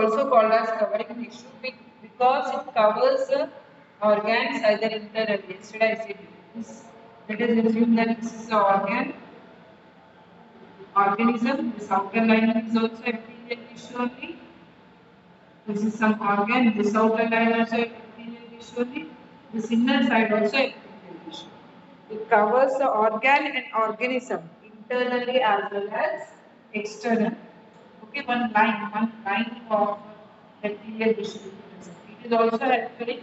also called as covering tissue because it covers the organs either internally. Yesterday I said this. Let us assume that this is the organism. This outer lining is also epithelial tissue only. This is some organ. This outer line also epithelial tissue only. This inner side also epithelial tissue. It covers the organ and organism internally as well as external. Okay, one line of epithelial tissue. It is also helpful in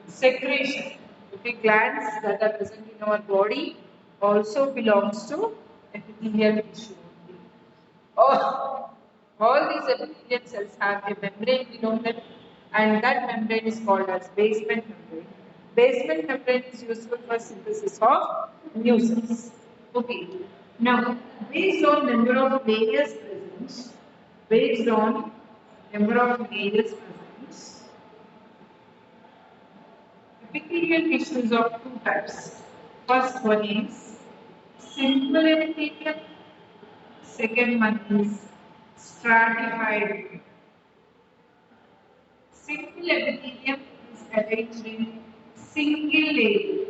secretion. Okay, glands that are present in our body also belongs to epithelial tissue. All these epithelial cells have a membrane below them, and that membrane is called as basement membrane. Basement membrane is useful for synthesis of new cells. Okay. Now, based on number of layers present, based on number of layers present, epithelial tissues of two types. First one is simple epithelium. Second one is stratified. Simple epithelium is arranged in single layer.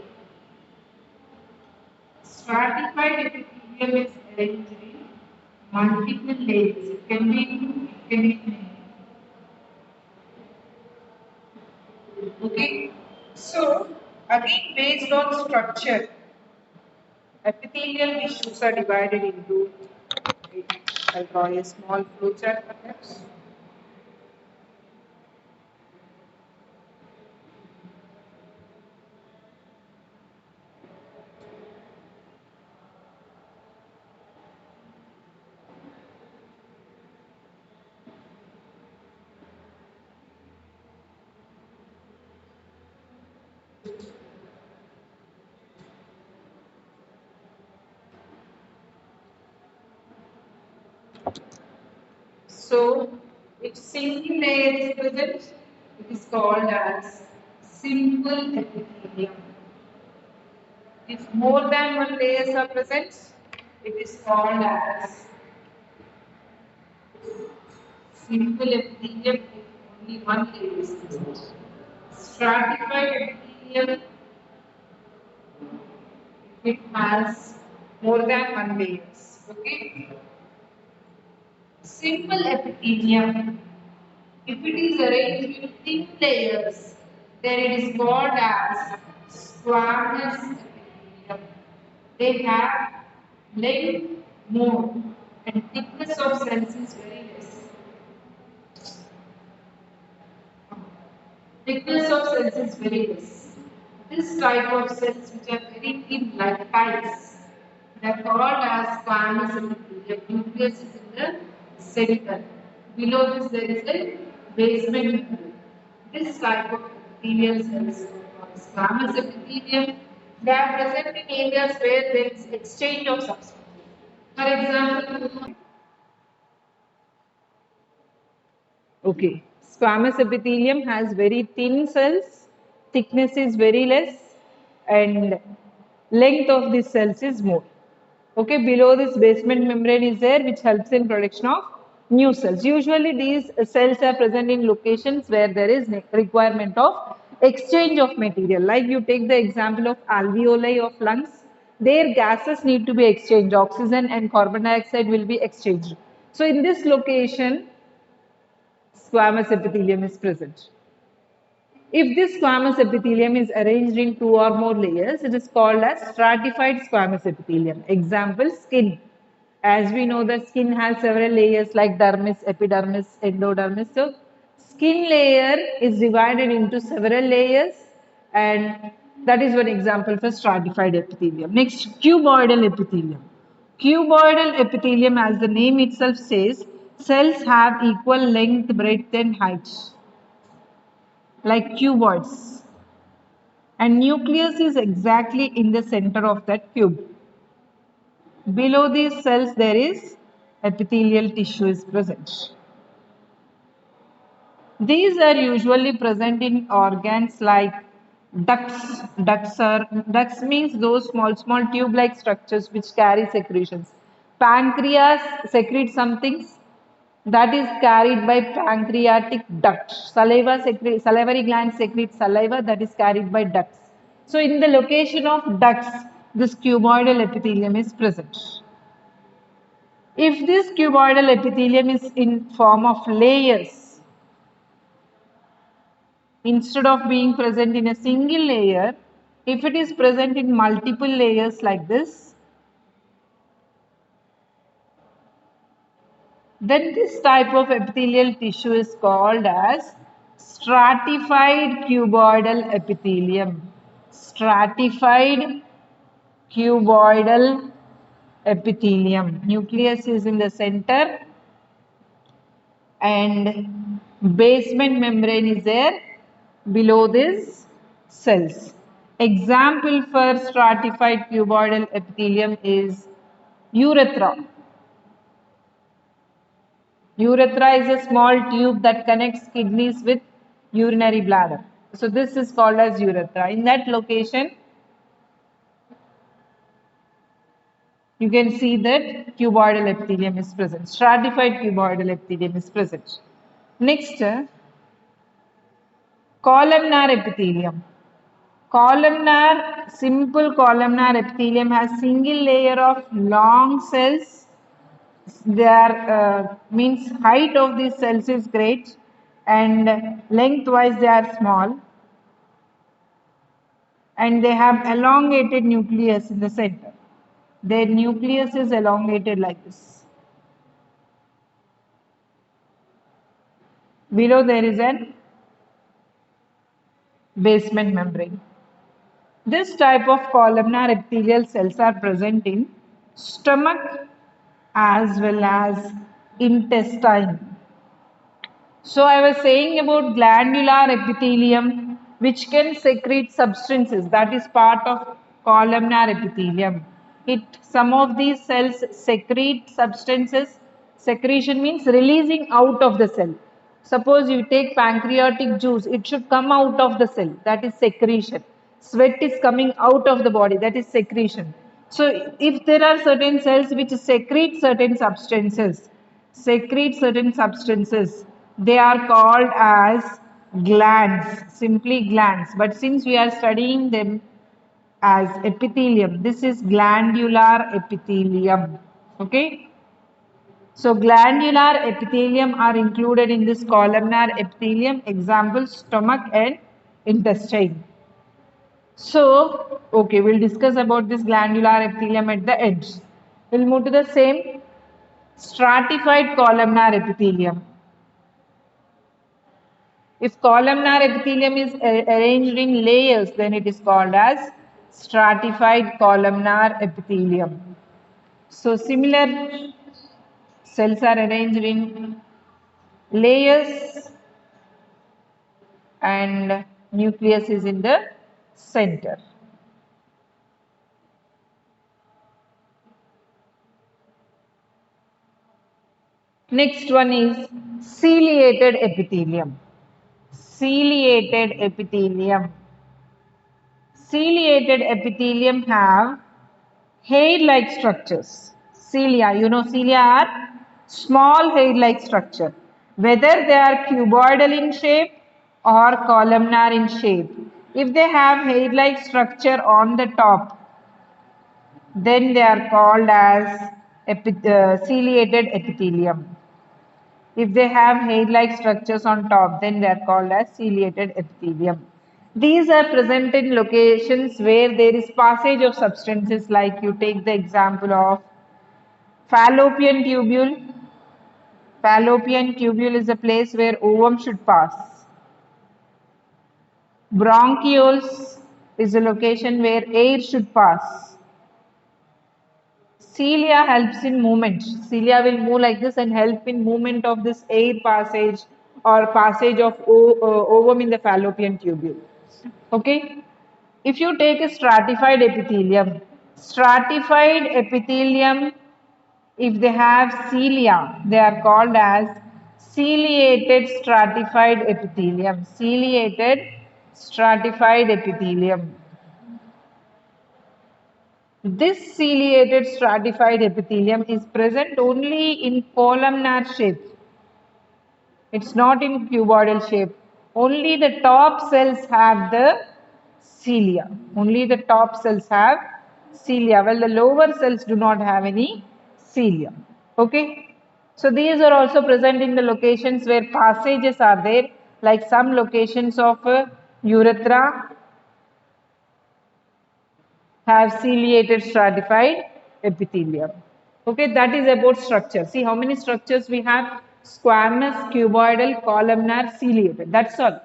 Stratified epithelium is arranged in multiple layers. It can be two, it can be many. Okay. So again based on structure, epithelial tissues are divided into. I'll draw a small flowchart perhaps. So, if single layer is present, it is called as simple epithelium. If more than one layers are present, it is called as simple epithelium if only one layer is present. Stratified epithelium if it has more than one layers. Okay. Simple epithelium, if it is arranged in thin layers, then it is called as squamous epithelium. They have length more and thickness of cells is very less. Thickness of cells is very less. This type of cells which are very thin like tiles, they are called as squamous epithelium. Nucleus is in the center. Below this there is a basement membrane. This type of epithelial cells are called squamous epithelium. They are present in areas where there is exchange of substances. For example, okay. Squamous epithelium has very thin cells, thickness is very less, and length of these cells is more. Okay, below this basement membrane is there, which helps in production of new cells. Usually these cells are present in locations where there is requirement of exchange of material. Like you take the example of alveoli of lungs, their gases need to be exchanged. Oxygen and carbon dioxide will be exchanged. So in this location, squamous epithelium is present. If this squamous epithelium is arranged in two or more layers, it is called as stratified squamous epithelium. Example, skin. As we know, the skin has several layers like dermis, epidermis, endodermis. So, skin layer is divided into several layers, and that is one example for stratified epithelium. Next, cuboidal epithelium. Cuboidal epithelium, as the name itself says, cells have equal length, breadth, and height, like cuboids. And nucleus is exactly in the center of that cube. Below these cells, there is epithelial tissue is present. These are usually present in organs like ducts. Ducts means those small tube-like structures which carry secretions. Pancreas secretes some things. that is carried by pancreatic duct. Salivary gland secretes saliva that is carried by ducts. So in the location of ducts, this cuboidal epithelium is present. If this cuboidal epithelium is in form of layers, instead of being present in a single layer, if it is present in multiple layers like this, then this type of epithelial tissue is called as stratified cuboidal epithelium. Stratified cuboidal epithelium. Nucleus is in the center and basement membrane is there below these cells. Example for stratified cuboidal epithelium is urethra. Urethra is a small tube that connects kidneys with urinary bladder. So this is called as urethra. In that location, you can see that cuboidal epithelium is present. Stratified cuboidal epithelium is present. Next, columnar epithelium. Simple columnar epithelium has single layer of long cells. Their means height of these cells is great and lengthwise they are small and they have elongated nucleus in the center. Their nucleus is elongated like this. Below there is an basement membrane. This type of columnar epithelial cells are present in stomach as well as intestine. So I was saying about glandular epithelium which can secrete substances, that is part of columnar epithelium. Some of these cells secrete substances. Secretion means releasing out of the cell. Suppose you take pancreatic juice, it should come out of the cell, that is secretion. Sweat is coming out of the body, that is secretion. So if there are certain cells which secrete certain substances, they are called as glands, simply glands. But since we are studying them as epithelium, this is glandular epithelium. Okay. So glandular epithelium are included in this columnar epithelium. Example, stomach and intestine. So, okay, we'll discuss about this glandular epithelium at the end. We'll move to the same stratified columnar epithelium. If columnar epithelium is arranged in layers, then it is called as stratified columnar epithelium. So similar cells are arranged in layers and nucleus is in the center. Next one is ciliated epithelium. Ciliated epithelium. Ciliated epithelium have hair-like structures. Cilia are small hair-like structure. Whether they are cuboidal in shape or columnar in shape. If they have hair-like structure on the top, then they are called as ciliated epithelium. If they have hair-like structures on top, then they are called as ciliated epithelium. These are present in locations where there is passage of substances, like you take the example of fallopian tubule. Fallopian tubule is a place where ovum should pass. Bronchioles is a location where air should pass. Cilia helps in movement. Cilia will move like this and help in movement of this air passage or passage of ovum in the fallopian tubule. Okay. If you take a stratified epithelium, if they have cilia, they are called as ciliated stratified epithelium. Ciliated stratified epithelium. This ciliated stratified epithelium is present only in columnar shape. It's not in cuboidal shape. Only the top cells have the cilia. Only the top cells have cilia, while the lower cells do not have any cilia. Okay. So these are also present in the locations where passages are there, like some locations of urethra have ciliated stratified epithelium. Okay, that is about structure. See how many structures we have: squamous, cuboidal, columnar, ciliated. That's all.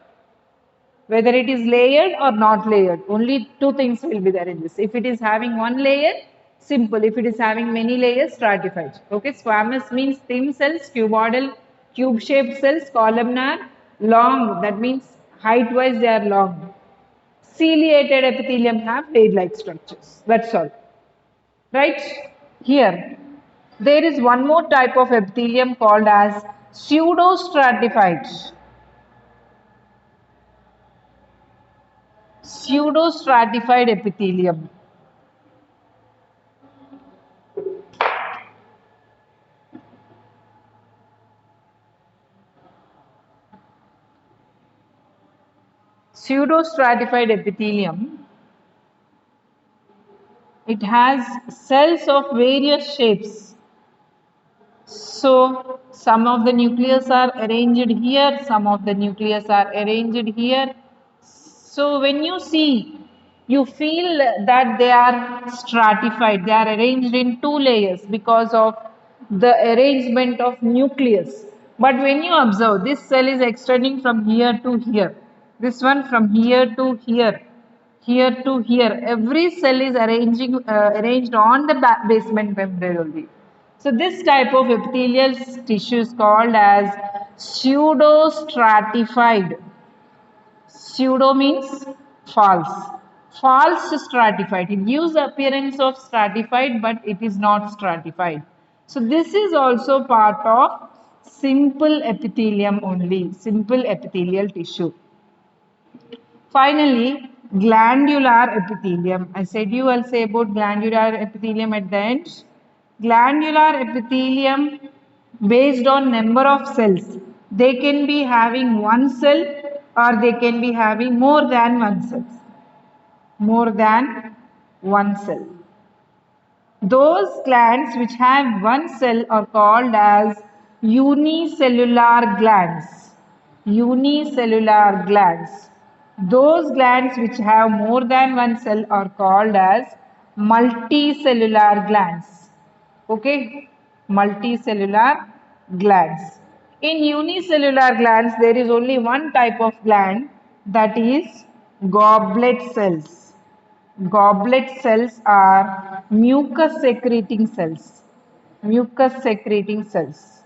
Whether it is layered or not layered, only two things will be there in this. If it is having one layer, simple. If it is having many layers, stratified. Okay, squamous means thin cells, cuboidal, cube-shaped cells, columnar, long. That means height-wise they are long. Ciliated epithelium have blade-like structures. That's all. Right? Here, there is one more type of epithelium called as pseudostratified. Pseudostratified epithelium. Pseudostratified epithelium, it has cells of various shapes. So some of the nucleus are arranged here, some of the nucleus are arranged here. So when you see, you feel that they are stratified, they are arranged in two layers because of the arrangement of nucleus. But when you observe, this cell is extending from here to here, this one from here to here, here to here. Every cell is arranged on the basement membrane only. So this type of epithelial tissue is called as pseudostratified. Pseudo means false. False stratified. It gives the appearance of stratified, but it is not stratified. So this is also part of simple epithelium only, simple epithelial tissue. Finally, glandular epithelium. I said you will say about glandular epithelium at the end. Glandular epithelium based on number of cells. They can be having one cell or they can be having more than one cell. More than one cell. Those glands which have one cell are called as unicellular glands. Unicellular glands. Those glands which have more than one cell are called as multicellular glands. Okay? Multicellular glands. In unicellular glands, there is only one type of gland, that is goblet cells. Goblet cells are mucus secreting cells. Mucus secreting cells.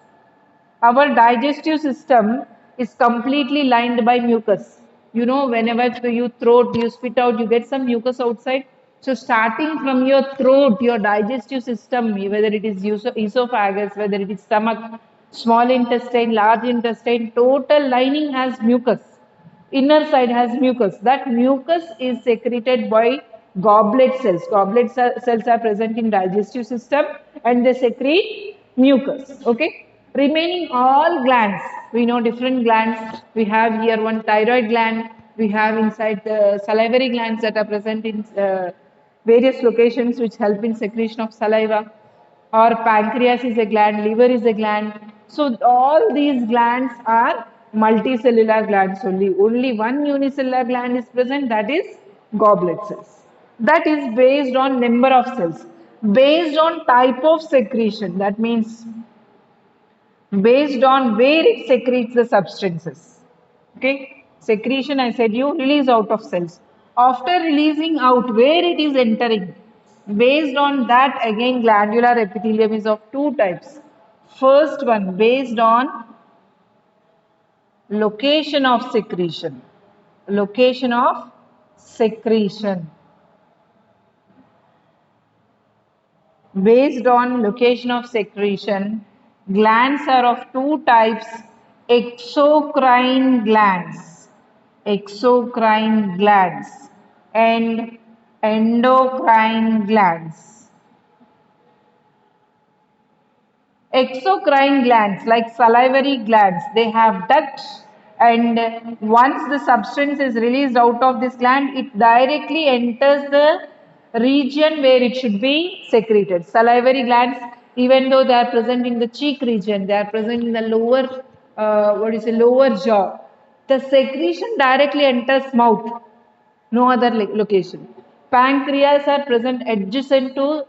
Our digestive system is completely lined by mucus. You know, whenever you throat, you spit out, you get some mucus outside. So starting from your throat, your digestive system, whether it is esophagus, whether it is stomach, small intestine, large intestine, total lining has mucus. Inner side has mucus. That mucus is secreted by goblet cells. Cells are present in digestive system and they secrete mucus. Okay. Remaining all glands, we know different glands. We have here one thyroid gland. We have inside the salivary glands that are present in various locations which help in secretion of saliva. Or pancreas is a gland, liver is a gland. So all these glands are multicellular glands only. Only one unicellular gland is present, that is goblet cells. That is based on number of cells. Based on type of secretion, that means based on where it secretes the substances. Okay, secretion, I said you release out of cells. After releasing out, where it is entering, based on that again glandular epithelium is of two types. First one based on location of secretion. Location of secretion. Based on location of secretion, glands are of two types: exocrine glands, and endocrine glands. Exocrine glands, like salivary glands, they have ducts, and once the substance is released out of this gland, it directly enters the region where it should be secreted. Salivary glands, even though they are present in the cheek region, they are present in the lower, lower jaw. The secretion directly enters mouth, no other location. Pancreas are present adjacent to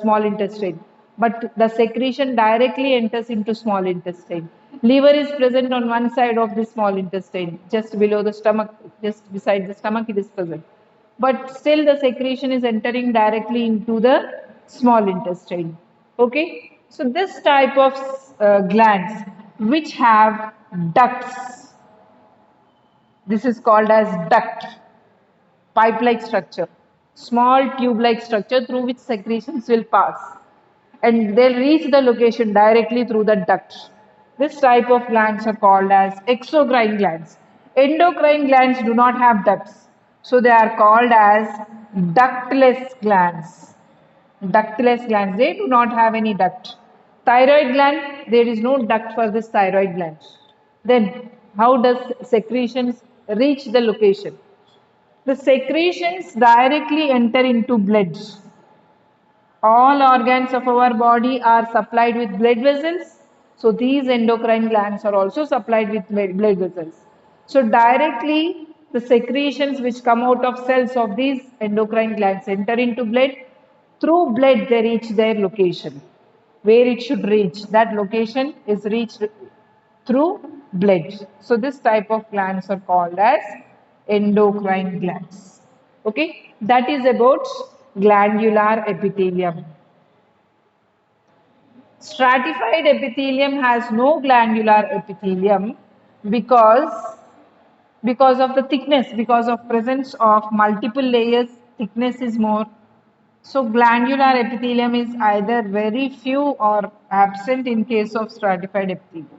small intestine, but the secretion directly enters into small intestine. Liver is present on one side of the small intestine, just below the stomach, just beside the stomach it is present. But still the secretion is entering directly into the small intestine. Okay, so this type of glands which have ducts, this is called as duct, pipe-like structure, small tube-like structure through which secretions will pass, and they'll reach the location directly through the duct. This type of glands are called as exocrine glands. Endocrine glands do not have ducts, so they are called as ductless glands. Ductless glands, they do not have any duct. Thyroid gland, there is no duct for this thyroid gland. Then, how does secretions reach the location? The secretions directly enter into blood. All organs of our body are supplied with blood vessels. So these endocrine glands are also supplied with blood vessels. So directly the secretions which come out of cells of these endocrine glands enter into blood. Through blood they reach their location. Where it should reach, that location is reached through blood. So this type of glands are called as endocrine glands. Okay, that is about glandular epithelium. Stratified epithelium has no glandular epithelium because because of the thickness, because of presence of multiple layers, thickness is more. So glandular epithelium is either very few or absent in case of stratified epithelium.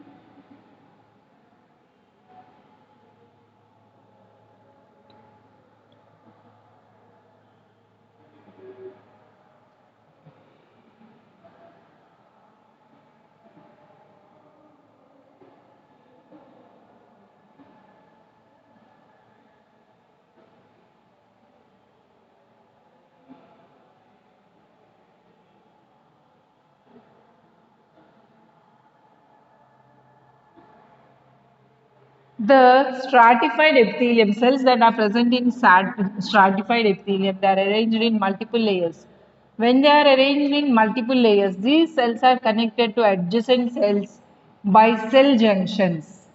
The stratified epithelium cells that are present in stratified epithelium, they are arranged in multiple layers. When they are arranged in multiple layers, these cells are connected to adjacent cells by cell junctions.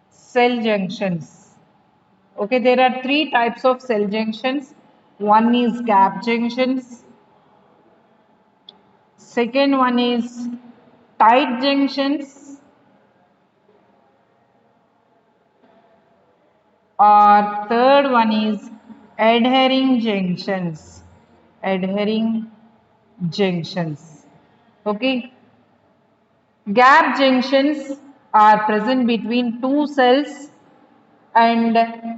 Cell junctions. Okay, there are three types of cell junctions. One is gap junctions. Second one is tight junctions, or third one is adhering junctions. Adhering junctions. Okay. Gap junctions are present between two cells and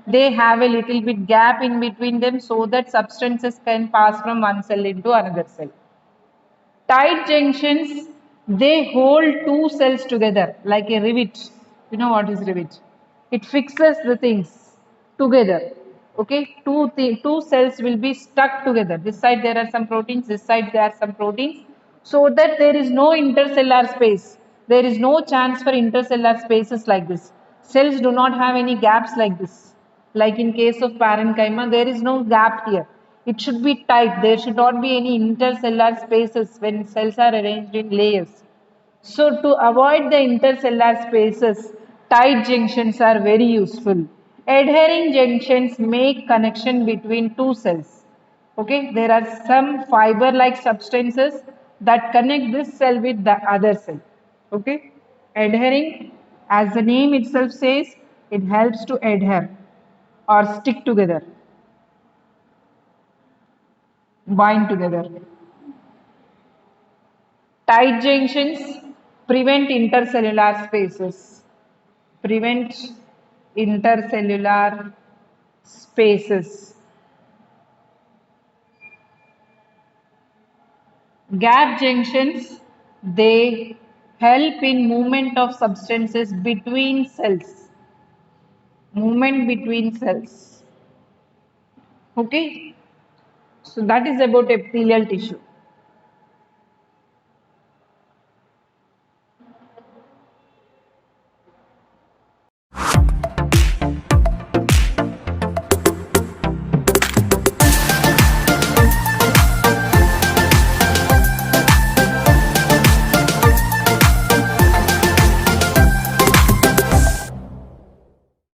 they have a little bit gap in between them so that substances can pass from one cell into another cell. Tight junctions, they hold two cells together like a rivet. You know what is rivet? It fixes the things together. Okay, two cells will be stuck together. This side there are some proteins, this side there are some proteins, so that there is no intercellular space. There is no chance for intercellular spaces like this. Cells do not have any gaps like this. Like in case of parenchyma, there is no gap here. It should be tight. There should not be any intercellular spaces when cells are arranged in layers. So to avoid the intercellular spaces, tight junctions are very useful. Adhering junctions make connection between two cells. Okay, there are some fiber-like substances that connect this cell with the other cell. Okay, adhering, as the name itself says, it helps to adhere or stick together, bind together. Tight junctions prevent intercellular spaces. Prevent intercellular spaces. Gap junctions, they help in movement of substances between cells. Movement between cells. Okay. So that is about epithelial tissue.